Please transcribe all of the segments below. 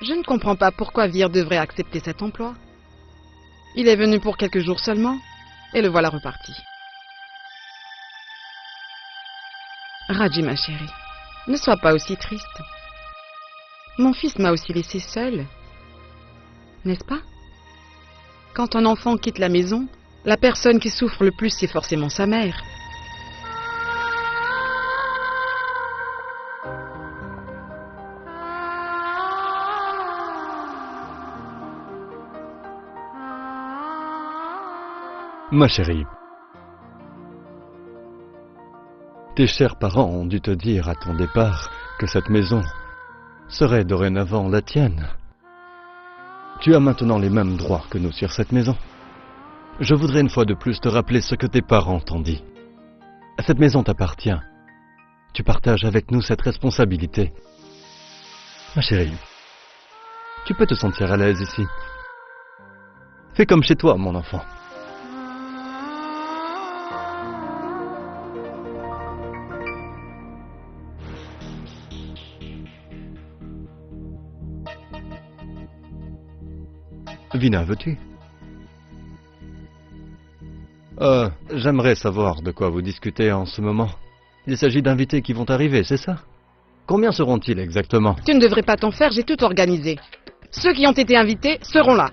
Je ne comprends pas pourquoi Vir devrait accepter cet emploi. Il est venu pour quelques jours seulement, et le voilà reparti. Raji, ma chérie, ne sois pas aussi triste. Mon fils m'a aussi laissé seul. N'est-ce pas? Quand un enfant quitte la maison, la personne qui souffre le plus, c'est forcément sa mère. Ma chérie, tes chers parents ont dû te dire à ton départ que cette maison serait dorénavant la tienne. Tu as maintenant les mêmes droits que nous sur cette maison. Je voudrais une fois de plus te rappeler ce que tes parents t'ont dit. Cette maison t'appartient. Tu partages avec nous cette responsabilité. Ma chérie, tu peux te sentir à l'aise ici. Fais comme chez toi, mon enfant. Vina, veux-tu? J'aimerais savoir de quoi vous discutez en ce moment. Il s'agit d'invités qui vont arriver, c'est ça? Combien seront-ils exactement? Tu ne devrais pas t'en faire, j'ai tout organisé. Ceux qui ont été invités seront là.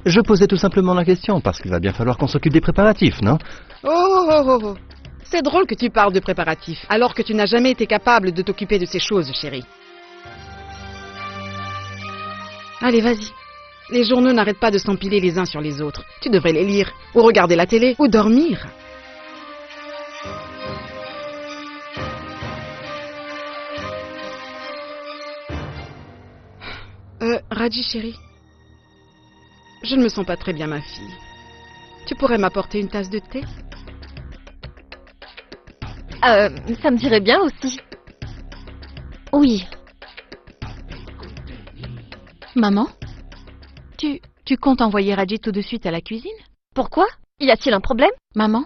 Je posais tout simplement la question, parce qu'il va bien falloir qu'on s'occupe des préparatifs, non? Oh. C'est drôle que tu parles de préparatifs, alors que tu n'as jamais été capable de t'occuper de ces choses, chérie. Allez, vas-y. Les journaux n'arrêtent pas de s'empiler les uns sur les autres. Tu devrais les lire, ou regarder la télé, ou dormir. Raji, chérie. Je ne me sens pas très bien, ma fille. Tu pourrais m'apporter une tasse de thé? Ça me dirait bien aussi. Oui. Maman? Tu comptes envoyer Raji tout de suite à la cuisine? Pourquoi? Y a-t-il un problème? Maman?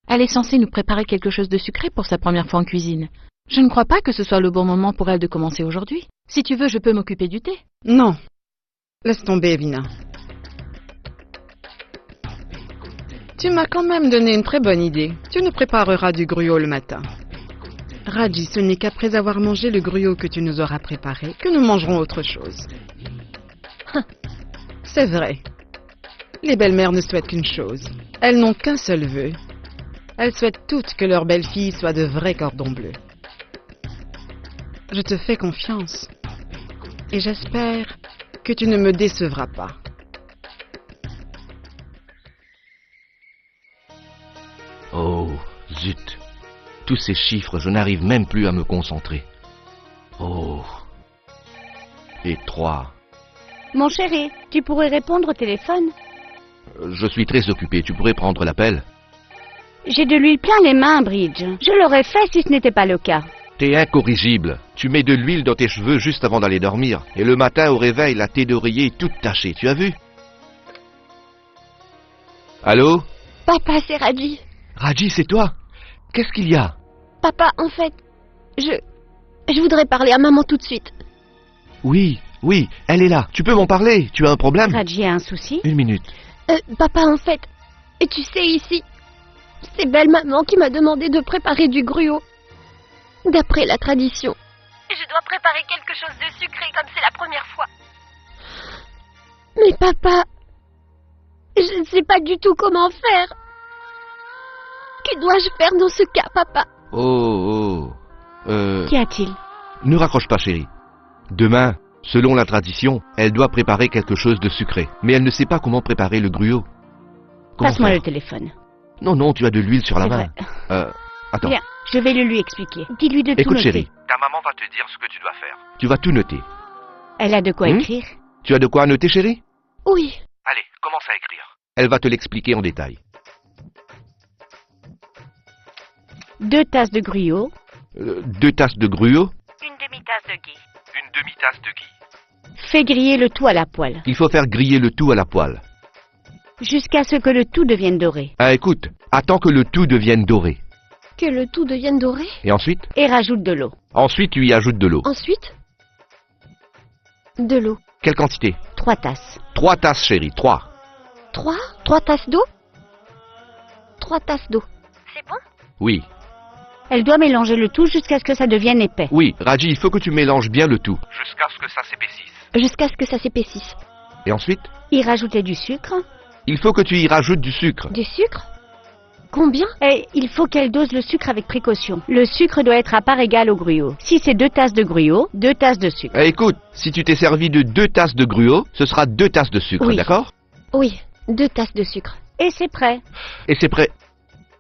Elle est censée nous préparer quelque chose de sucré pour sa première fois en cuisine. Je ne crois pas que ce soit le bon moment pour elle de commencer aujourd'hui. Si tu veux, je peux m'occuper du thé. Non. Laisse tomber, Vina. Tu m'as quand même donné une très bonne idée. Tu nous prépareras du gruau le matin. Raji, ce n'est qu'après avoir mangé le gruau que tu nous auras préparé que nous mangerons autre chose. C'est vrai. Les belles-mères ne souhaitent qu'une chose. Elles n'ont qu'un seul vœu. Elles souhaitent toutes que leur belle-fille soit de vrais cordons bleus. Je te fais confiance. Et j'espère que tu ne me décevras pas. Oh, zut. Tous ces chiffres, je n'arrive même plus à me concentrer. Oh. Et 3. Mon chéri, tu pourrais répondre au téléphone? Je suis très occupé, tu pourrais prendre l'appel? J'ai de l'huile plein les mains, Bridge. Je l'aurais fait si ce n'était pas le cas. T'es incorrigible. Tu mets de l'huile dans tes cheveux juste avant d'aller dormir. Et le matin, au réveil, la tête d'oreiller est toute tachée, tu as vu? Allô? Papa, c'est Raji. Raji, c'est toi? Qu'est-ce qu'il y a? Papa, en fait, je voudrais parler à maman tout de suite. Oui, elle est là. Tu peux m'en parler? Tu as un problème? Raji a un souci? 1 minute. Papa, en fait, et tu sais, ici, c'est belle-maman qui m'a demandé de préparer du gruau. D'après la tradition. Je dois préparer quelque chose de sucré comme c'est la première fois. Mais papa, je ne sais pas du tout comment faire. Que dois-je faire dans ce cas, papa? Qu'y a-t-il? Ne raccroche pas, chérie. Demain, selon la tradition, elle doit préparer quelque chose de sucré. Mais elle ne sait pas comment préparer le gruau. Comment Passe-moi faire? le téléphone. Non, tu as de l'huile sur la C'est main. vrai. Attends. Bien, je vais le lui expliquer. Dis-lui de tout Écoute, noter. chérie. Ta maman va te dire ce que tu dois faire. Tu vas tout noter. Elle a de quoi écrire? Tu as de quoi noter, chérie? Oui. Allez, commence à écrire. Elle va te l'expliquer en détail. 2 tasses de gruau. 2 tasses de gruau. Une demi-tasse de ghee. Une demi-tasse de ghee. Fais griller le tout à la poêle, Il faut faire griller le tout à la poêle. jusqu'à ce que le tout devienne doré. Ah, écoute, attends que le tout devienne doré. Que le tout devienne doré. Et ensuite? Et rajoute de l'eau. Ensuite, tu y ajoutes de l'eau. Ensuite, de l'eau. Quelle quantité? 3 tasses. 3 tasses, chérie, 3. 3 tasses d'eau. 3 tasses d'eau. C'est bon? Oui. Elle doit mélanger le tout jusqu'à ce que ça devienne épais. Oui, Raji, il faut que tu mélanges bien le tout. Jusqu'à ce que ça s'épaississe. Jusqu'à ce que ça s'épaississe. Et ensuite? Y rajouter du sucre. Il faut que tu y rajoutes du sucre. Du sucre? Combien? Et il faut qu'elle dose le sucre avec précaution. Le sucre doit être à part égale au gruau. Si c'est 2 tasses de gruau, 2 tasses de sucre. Eh, écoute, si tu t'es servi de 2 tasses de gruau, ce sera 2 tasses de sucre, Oui. d'accord? Oui, 2 tasses de sucre. Et c'est prêt. Et c'est prêt.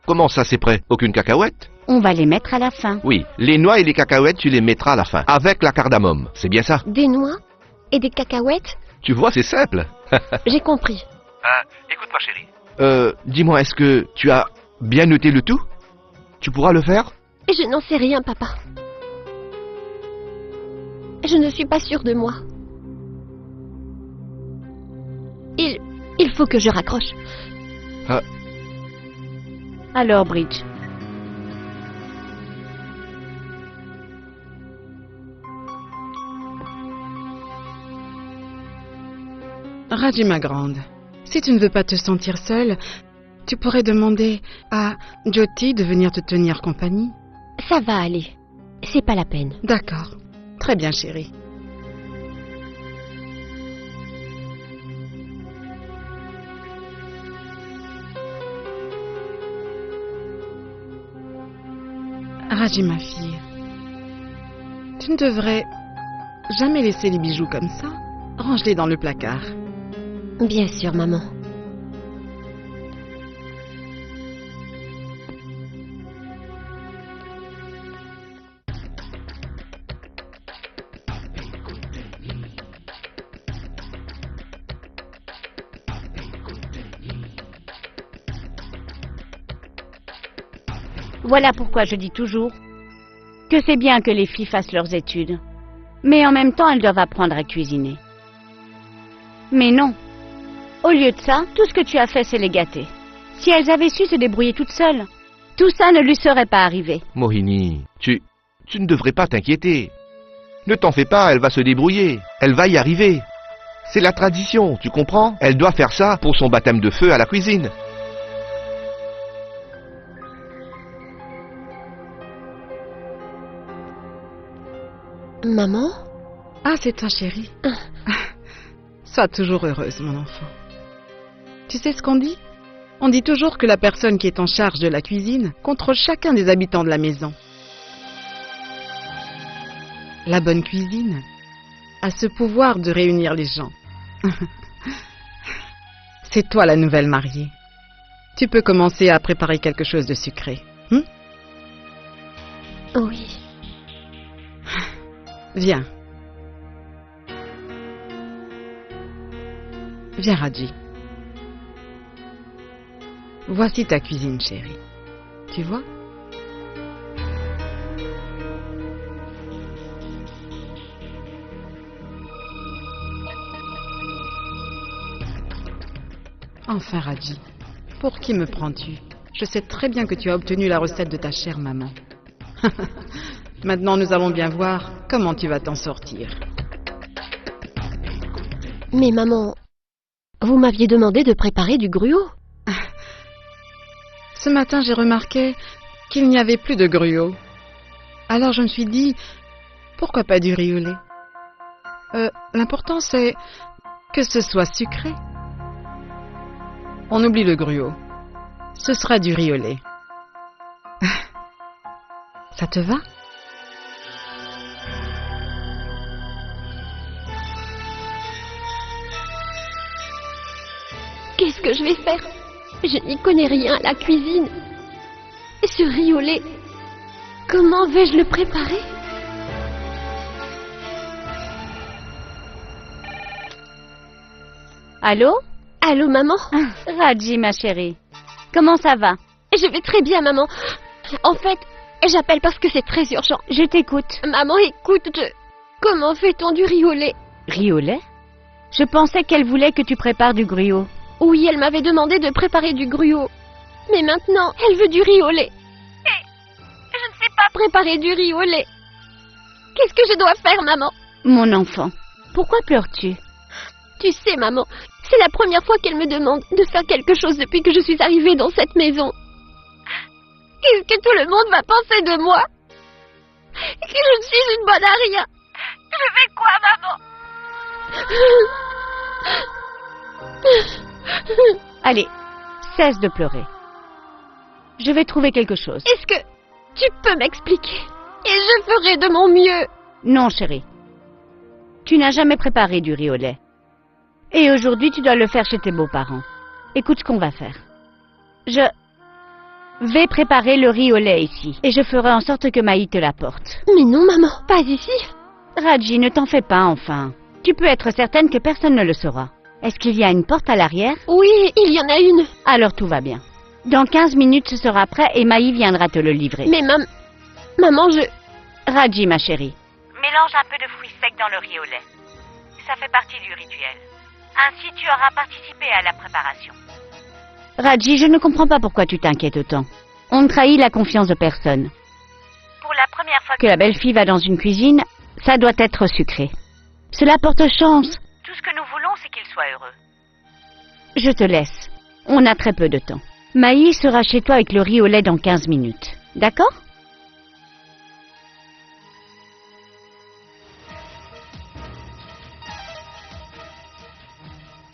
Comment ça, c'est prêt? Aucune cacahuète? On va les mettre à la fin. Oui, les noix et les cacahuètes, tu les mettras à la fin, avec la cardamome. C'est bien ça? Des noix et des cacahuètes? Tu vois, c'est simple. J'ai compris. Écoute ma chérie. Dis-moi, est-ce que tu as bien noté le tout? Tu pourras le faire? Je n'en sais rien, papa. Je ne suis pas sûre de moi. Il faut que je raccroche. Alors, Bridge. Raji, ma grande, si tu ne veux pas te sentir seule, tu pourrais demander à Jyoti de venir te tenir compagnie. Ça va aller. C'est pas la peine. D'accord. Très bien, chérie. Raji, ma fille, tu ne devrais jamais laisser les bijoux comme ça. Range-les dans le placard. Bien sûr, maman. Voilà pourquoi je dis toujours que c'est bien que les filles fassent leurs études. Mais en même temps, elles doivent apprendre à cuisiner. Mais non. Au lieu de ça, tout ce que tu as fait, c'est les gâter. Si elles avaient su se débrouiller toutes seules, tout ça ne lui serait pas arrivé. Mohini, tu ne devrais pas t'inquiéter. Ne t'en fais pas, elle va se débrouiller. Elle va y arriver. C'est la tradition, tu comprends? Elle doit faire ça pour son baptême de feu à la cuisine. Maman? Ah, c'est toi, chérie. Sois toujours heureuse, mon enfant. Tu sais ce qu'on dit? On dit toujours que la personne qui est en charge de la cuisine contrôle chacun des habitants de la maison. La bonne cuisine a ce pouvoir de réunir les gens. C'est toi la nouvelle mariée. Tu peux commencer à préparer quelque chose de sucré. Oui. Viens. Viens, Raji. Voici ta cuisine, chérie. Tu vois? Enfin, Raji, pour qui me prends-tu? Je sais très bien que tu as obtenu la recette de ta chère maman. Maintenant, nous allons bien voir comment tu vas t'en sortir. Mais maman, vous m'aviez demandé de préparer du gruau. Ce matin, j'ai remarqué qu'il n'y avait plus de gruau. Alors je me suis dit, pourquoi pas du riz au lait? L'important c'est que ce soit sucré. On oublie le gruau. Ce sera du riz au lait. Ça te va? Qu'est-ce que je vais faire? Je n'y connais rien à la cuisine. Ce riz au lait, comment vais-je le préparer? Allô? Allô, maman? Raji, ma chérie. Comment ça va? Je vais très bien, maman. En fait, j'appelle parce que c'est très urgent. Je t'écoute. Maman, écoute, comment fait-on du riz au lait? Riz au lait? Je pensais qu'elle voulait que tu prépares du gruau. Oui, elle m'avait demandé de préparer du gruau. Mais maintenant, elle veut du riz au lait. Et je ne sais pas préparer du riz au lait. Qu'est-ce que je dois faire, maman? Mon enfant, pourquoi pleures-tu? Tu sais, maman, c'est la première fois qu'elle me demande de faire quelque chose depuis que je suis arrivée dans cette maison. Qu'est-ce que tout le monde va penser de moi? Que je suis une bonne à rien. Je fais quoi, maman? Allez, cesse de pleurer. Je vais trouver quelque chose. Est-ce que tu peux m'expliquer? Et je ferai de mon mieux. Non, chérie. Tu n'as jamais préparé du riz au lait. Et aujourd'hui, tu dois le faire chez tes beaux-parents. Écoute ce qu'on va faire. Je vais préparer le riz au lait ici. Et je ferai en sorte que Maï te l'apporte. Mais non, maman, pas ici. Raji, ne t'en fais pas, enfin. Tu peux être certaine que personne ne le saura. Est-ce qu'il y a une porte à l'arrière? Oui, il y en a une. Alors tout va bien. Dans 15 minutes, ce sera prêt et Maï viendra te le livrer. Mais maman, Raji, ma chérie. Mélange un peu de fruits secs dans le riz au lait. Ça fait partie du rituel. Ainsi, tu auras participé à la préparation. Raji, je ne comprends pas pourquoi tu t'inquiètes autant. On ne trahit la confiance de personne. Pour la première fois Que la belle-fille va dans une cuisine, ça doit être sucré. Cela porte chance. tout ce que nous voulons, c'est qu'il soit heureux. Je te laisse. On a très peu de temps. Maï sera chez toi avec le riz au lait dans 15 minutes. D'accord?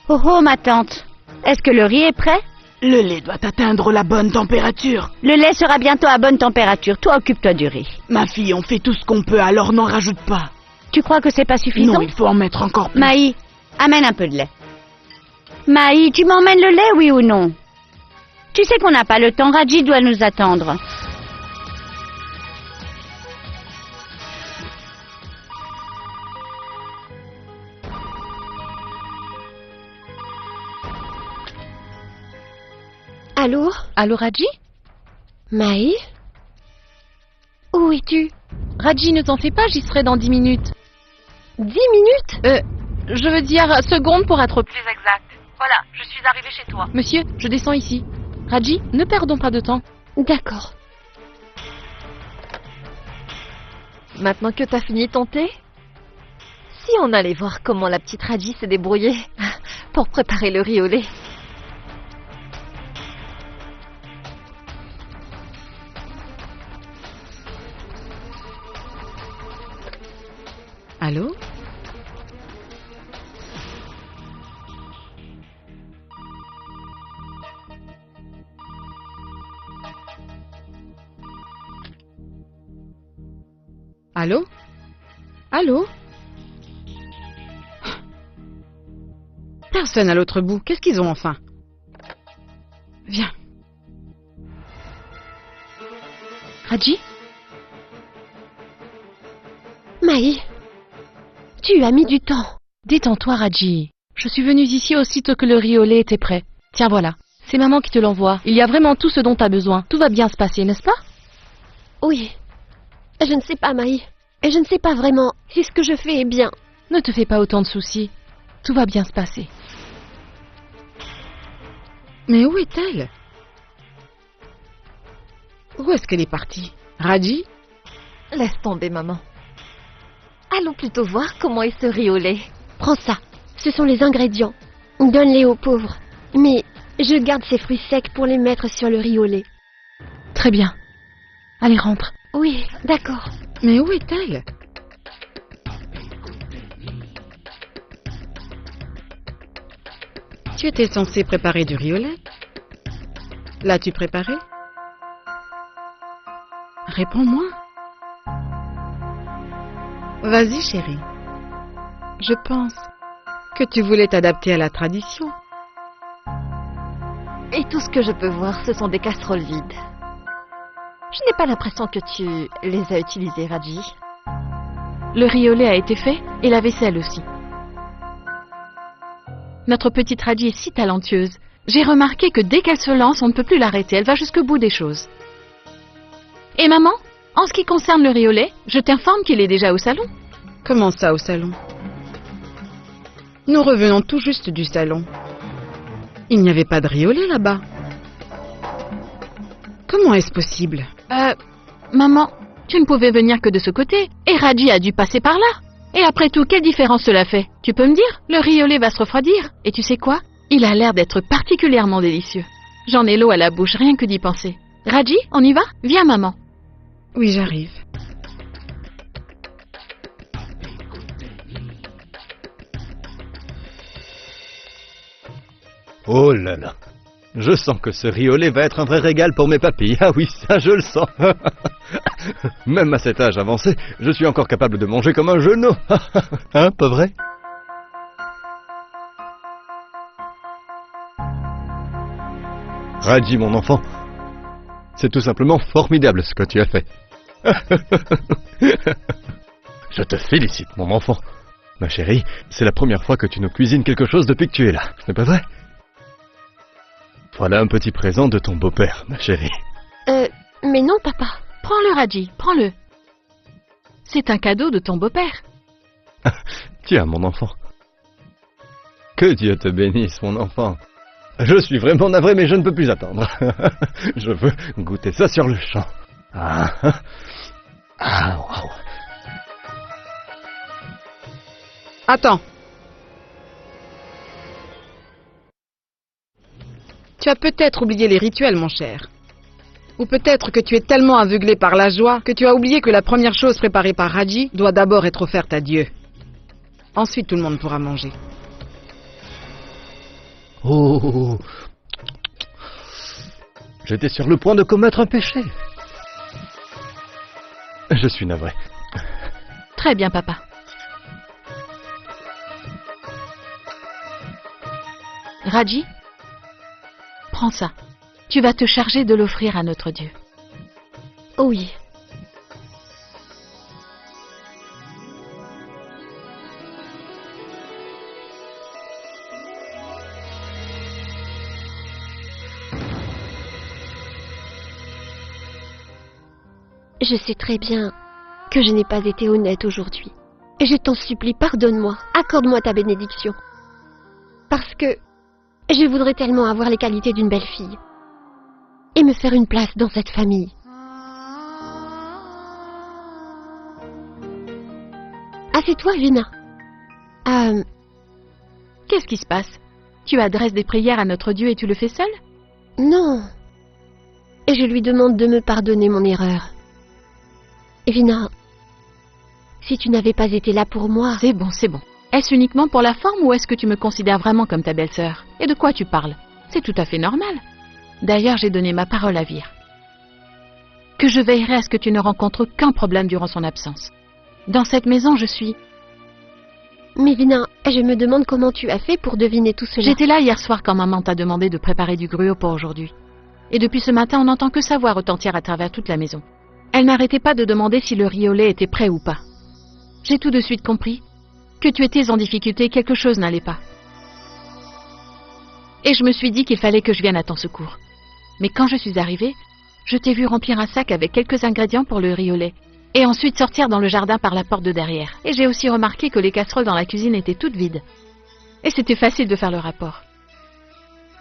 Oh oh, ma tante. Est-ce que le riz est prêt? Le lait doit atteindre la bonne température. Le lait sera bientôt à bonne température. Toi, occupe-toi du riz. Ma fille, on fait tout ce qu'on peut, alors n'en rajoute pas. Tu crois que c'est pas suffisant? Non, il faut en mettre encore plus. Maï, amène un peu de lait. Maï, tu m'emmènes le lait, oui ou non? Tu sais qu'on n'a pas le temps. Raji doit nous attendre. Allô? Allô, Raji? Maï? Où es-tu? Raji, ne t'en fais pas, j'y serai dans 10 minutes. 10 minutes? Je veux dire secondes pour être plus Exact. Voilà, je suis arrivée chez toi. Monsieur, je descends ici. Raji, ne perdons pas de temps. D'accord. Maintenant que t'as fini ton thé, si on allait voir comment la petite Raji s'est débrouillée pour préparer le riz au lait. Allô? Allô? Allô? Personne à l'autre bout. Qu'est-ce qu'ils ont enfin? Viens. Raji? Maï, tu as mis du temps. Détends-toi, Raji. Je suis venue ici aussitôt que le riz au lait était prêt. Tiens, voilà. C'est maman qui te l'envoie. Il y a vraiment tout ce dont tu as besoin. Tout va bien se passer, n'est-ce pas? Oui. Je ne sais pas, Maï. Je ne sais pas vraiment si ce que je fais est bien. Ne te fais pas autant de soucis. Tout va bien se passer. Mais où est-elle? Où est-ce qu'elle est partie? Raji? Laisse tomber, maman. Allons plutôt voir comment est ce riz au lait. Prends ça. Ce sont les ingrédients. Donne-les aux pauvres. Mais je garde ces fruits secs pour les mettre sur le riz au lait. Très bien. Allez, rentre. Oui, d'accord. Mais où est-elle? Tu étais censé préparer du riz au lait? L'as-tu préparé? Réponds-moi. Vas-y, chérie. Je pense que tu voulais t'adapter à la tradition. Et tout ce que je peux voir, ce sont des casseroles vides. Je n'ai pas l'impression que tu les as utilisées, Raji. Le riz au lait a été fait et la vaisselle aussi. Notre petite Raji est si talentueuse. J'ai remarqué que dès qu'elle se lance, on ne peut plus l'arrêter. Elle va jusqu'au bout des choses. Et maman, en ce qui concerne le riz au lait, je t'informe qu'il est déjà au salon. Comment ça, au salon? Nous revenons tout juste du salon. Il n'y avait pas de riz au lait là-bas. Comment est-ce possible? Maman, tu ne pouvais venir que de ce côté, et Raji a dû passer par là. Et après tout, quelle différence cela fait? Tu peux me dire? Le riz au lait va se refroidir. Et tu sais quoi? Il a l'air d'être particulièrement délicieux. J'en ai l'eau à la bouche, rien que d'y penser. Raji, on y va? Viens, maman. Oui, j'arrive. Oh là là. Je sens que ce riz au lait va être un vrai régal pour mes papilles. Ah oui, ça je le sens. Même à cet âge avancé, je suis encore capable de manger comme un genou. Hein, pas vrai? Raji, mon enfant, c'est tout simplement formidable ce que tu as fait. Je te félicite, mon enfant. Ma chérie, c'est la première fois que tu nous cuisines quelque chose depuis que tu es là, ce n'est pas vrai? Voilà un petit présent de ton beau-père, ma chérie. Mais non, papa. Prends-le, Raji, prends-le. C'est un cadeau de ton beau-père. Tiens, mon enfant. Que Dieu te bénisse, mon enfant. Je suis vraiment navré, mais je ne peux plus attendre. Je veux goûter ça sur le champ. Waouh. Attends. Tu as peut-être oublié les rituels, mon cher. Ou peut-être que tu es tellement aveuglé par la joie que tu as oublié que la première chose préparée par Raji doit d'abord être offerte à Dieu. Ensuite, tout le monde pourra manger. Oh. J'étais sur le point de commettre un péché. Je suis navré. Très bien, papa. Raji, prends ça. Tu vas te charger de l'offrir à notre Dieu. Oui. Je sais très bien que je n'ai pas été honnête aujourd'hui. Et je t'en supplie, pardonne-moi, accorde-moi ta bénédiction. Parce que je voudrais tellement avoir les qualités d'une belle fille. Et me faire une place dans cette famille. Ah, c'est toi, Vina. Qu'est-ce qui se passe? Tu adresses des prières à notre Dieu et tu le fais seul? Non. Et je lui demande de me pardonner mon erreur. Vina, si tu n'avais pas été là pour moi... C'est bon, c'est bon. Est-ce uniquement pour la forme ou est-ce que tu me considères vraiment comme ta belle-sœur? Et de quoi tu parles? C'est tout à fait normal. D'ailleurs, j'ai donné ma parole à Vir. Que je veillerai à ce que tu ne rencontres aucun problème durant son absence. Dans cette maison, je suis... Mais Vina, je me demande comment tu as fait pour deviner tout cela. J'étais là hier soir quand maman t'a demandé de préparer du gruau pour aujourd'hui. Et depuis ce matin, on n'entend que sa voix retentir à travers toute la maison. Elle n'arrêtait pas de demander si le riz au lait était prêt ou pas. J'ai tout de suite compris que tu étais en difficulté, quelque chose n'allait pas. Et je me suis dit qu'il fallait que je vienne à ton secours. Mais quand je suis arrivée, je t'ai vu remplir un sac avec quelques ingrédients pour le riz au lait, et ensuite sortir dans le jardin par la porte de derrière. Et j'ai aussi remarqué que les casseroles dans la cuisine étaient toutes vides. Et c'était facile de faire le rapport.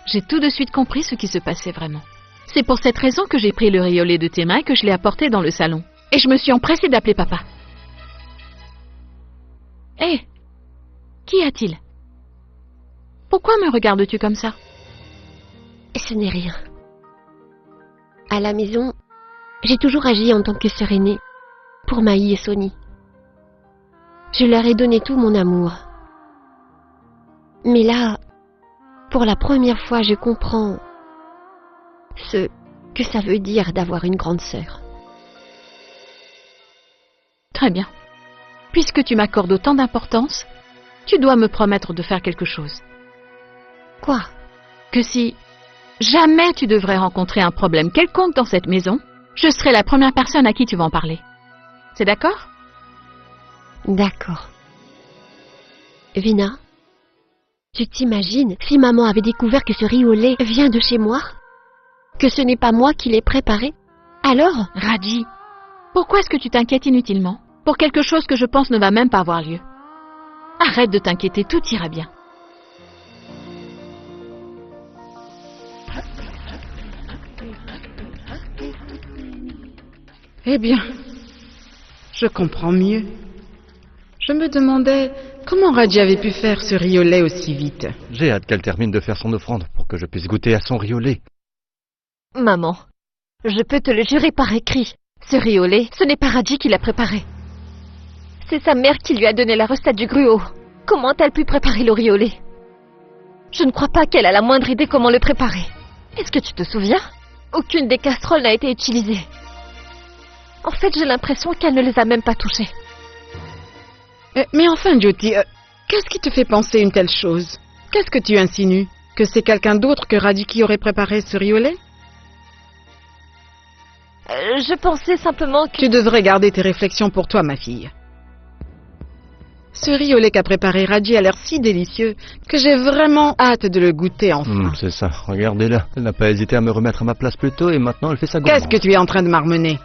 J'ai tout de suite compris ce qui se passait vraiment. C'est pour cette raison que j'ai pris le riz au lait de tes mains et que je l'ai apporté dans le salon. Et je me suis empressée d'appeler papa. Hé, qu'y a-t-il? Pourquoi me regardes-tu comme ça? Ce n'est rien. À la maison, j'ai toujours agi en tant que sœur aînée pour Maï et Sony. Je leur ai donné tout mon amour. Mais là, pour la première fois, je comprends ce que ça veut dire d'avoir une grande sœur. Très bien. Puisque tu m'accordes autant d'importance, tu dois me promettre de faire quelque chose. Quoi? Que si jamais tu devrais rencontrer un problème quelconque dans cette maison, je serai la première personne à qui tu vas en parler. C'est d'accord? D'accord. Vina, tu t'imagines si maman avait découvert que ce riz au lait vient de chez moi? Que ce n'est pas moi qui l'ai préparé? Alors? Raji, pourquoi est-ce que tu t'inquiètes inutilement? Pour quelque chose que je pense ne va même pas avoir lieu. Arrête de t'inquiéter, tout ira bien. Eh bien, je comprends mieux. Je me demandais comment Raji avait pu faire ce riolet aussi vite. J'ai hâte qu'elle termine de faire son offrande pour que je puisse goûter à son riolet. Maman, je peux te le jurer par écrit. Ce riolet, ce n'est pas Raji qui l'a préparé. C'est sa mère qui lui a donné la recette du gruau. Comment a-t-elle pu préparer le riolet? Je ne crois pas qu'elle a la moindre idée comment le préparer. Est-ce que tu te souviens? Aucune des casseroles n'a été utilisée. En fait, j'ai l'impression qu'elle ne les a même pas touchées. Mais enfin, Jyoti, qu'est-ce qui te fait penser une telle chose? Qu'est-ce que tu insinues? Que c'est quelqu'un d'autre que Raji qui aurait préparé ce riolet? Je pensais simplement que... Tu devrais garder tes réflexions pour toi, ma fille. Ce riolet qu'a préparé Raji a l'air si délicieux que j'ai vraiment hâte de le goûter enfin. C'est ça, regardez-la. Elle n'a pas hésité à me remettre à ma place plus tôt et maintenant elle fait sa gourmande. Qu'est-ce que tu es en train de marmonner?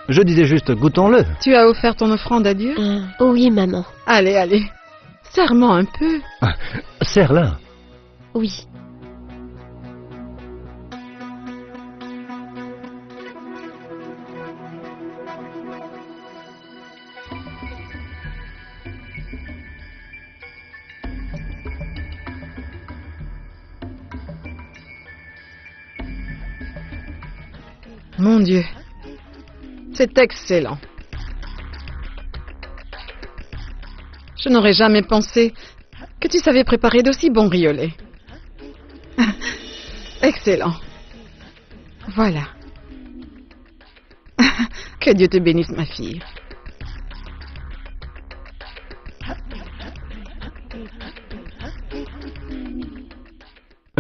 Je disais juste, goûtons-le. Tu as offert ton offrande à Dieu? Oui, maman. Allez, allez. Serre-moi un peu. Serre-la. Oui. Mon Dieu. C'est excellent. Je n'aurais jamais pensé que tu savais préparer d'aussi bons riolets. Excellent. Voilà. Que Dieu te bénisse, ma fille.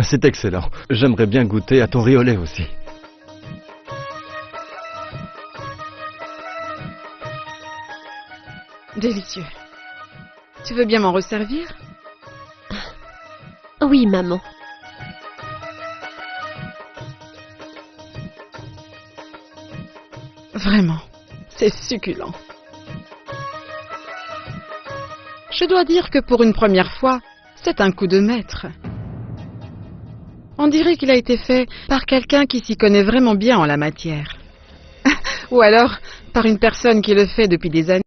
C'est excellent. J'aimerais bien goûter à ton riolet aussi. Délicieux. Tu veux bien m'en resservir? Oui, maman. Vraiment, c'est succulent. Je dois dire que pour une première fois, c'est un coup de maître. On dirait qu'il a été fait par quelqu'un qui s'y connaît vraiment bien en la matière. Ou alors par une personne qui le fait depuis des années.